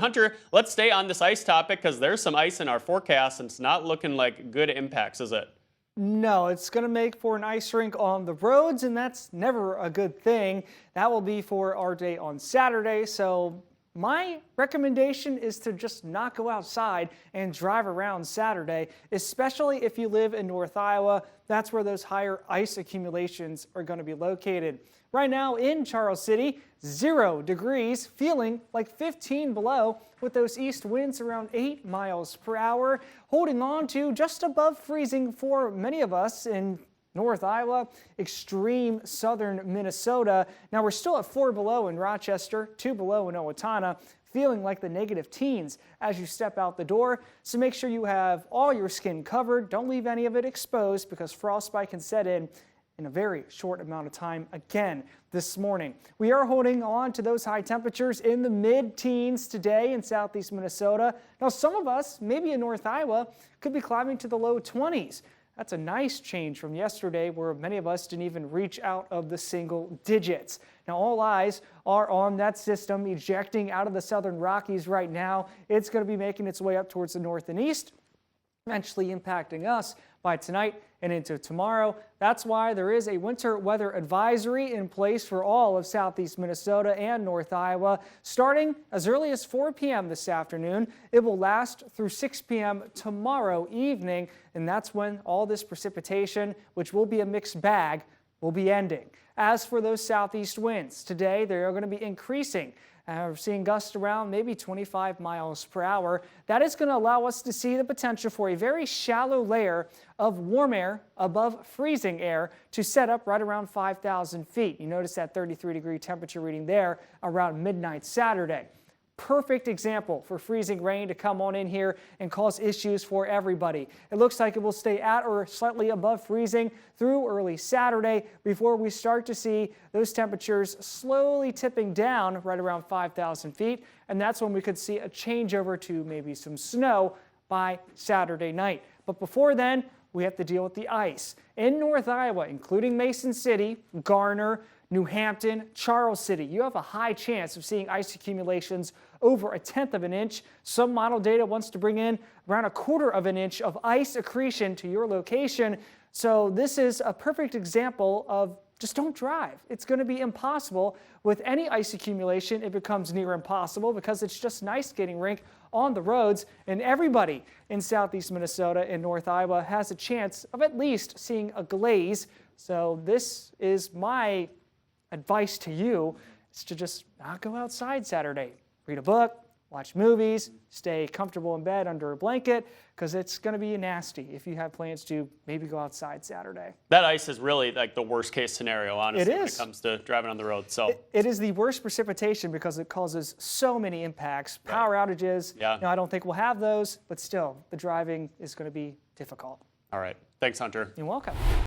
Hunter, let's stay on this ice topic because there's some ice in our forecast and it's not looking like good impacts, is it? No, it's going to make for an ice rink on the roads, and that's never a good thing. That will be for our day on Saturday, so my recommendation is to just not go outside and drive around Saturday, especially if you live in North Iowa. That's where those higher ice accumulations are going to be located. Right now in Charles City, 0 degrees, feeling like 15 below with those east winds around 8 miles per hour, holding on to just above freezing for many of us in North Iowa, extreme southern Minnesota. Now we're still at 4 below in Rochester, 2 below in Owatonna, feeling like the negative teens as you step out the door. So make sure you have all your skin covered. Don't leave any of it exposed because frostbite can set in a very short amount of time again this morning. We are holding on to those high temperatures in the mid-teens today in southeast Minnesota. Now some of us, maybe in North Iowa, could be climbing to the low 20s. That's a nice change from yesterday where many of us didn't even reach out of the single digits. Now all eyes are on that system ejecting out of the southern Rockies right now. It's going to be making its way up towards the north and east, eventually impacting us by tonight and into tomorrow. That's why there is a winter weather advisory in place for all of southeast Minnesota and North Iowa. Starting as early as 4 p.m. this afternoon, it will last through 6 p.m. tomorrow evening, and that's when all this precipitation, which will be a mixed bag, will be ending. As for those southeast winds, today they are going to be increasing. We're seeing gusts around maybe 25 miles per hour. That is going to allow us to see the potential for a very shallow layer of warm air above freezing air to set up right around 5,000 feet. You notice that 33-degree temperature reading there around midnight Saturday. Perfect example for freezing rain to come on in here and cause issues for everybody. It looks like it will stay at or slightly above freezing through early Saturday before we start to see those temperatures slowly tipping down right around 5,000 feet. And that's when we could see a changeover to maybe some snow by Saturday night. But before then, we have to deal with the ice. In North Iowa, including Mason City, Garner, New Hampton, Charles City, you have a high chance of seeing ice accumulations over 1/10 of an inch. Some model data wants to bring in around 1/4 of an inch of ice accretion to your location. So this is a perfect example of just don't drive. It's going to be impossible. With any ice accumulation, it becomes near impossible because it's just an ice skating rink on the roads, and everybody in southeast Minnesota and North Iowa has a chance of at least seeing a glaze. So this is my advice to you, is to just not go outside Saturday. Read a book, watch movies, stay comfortable in bed under a blanket, because it's going to be nasty if you have plans to maybe go outside Saturday. That ice is really like the worst case scenario, honestly, when it comes to driving on the road. So it is the worst precipitation because it causes so many impacts, power outages. Yeah. Now, I don't think we'll have those, but still, the driving is going to be difficult. All right. Thanks, Hunter. You're welcome.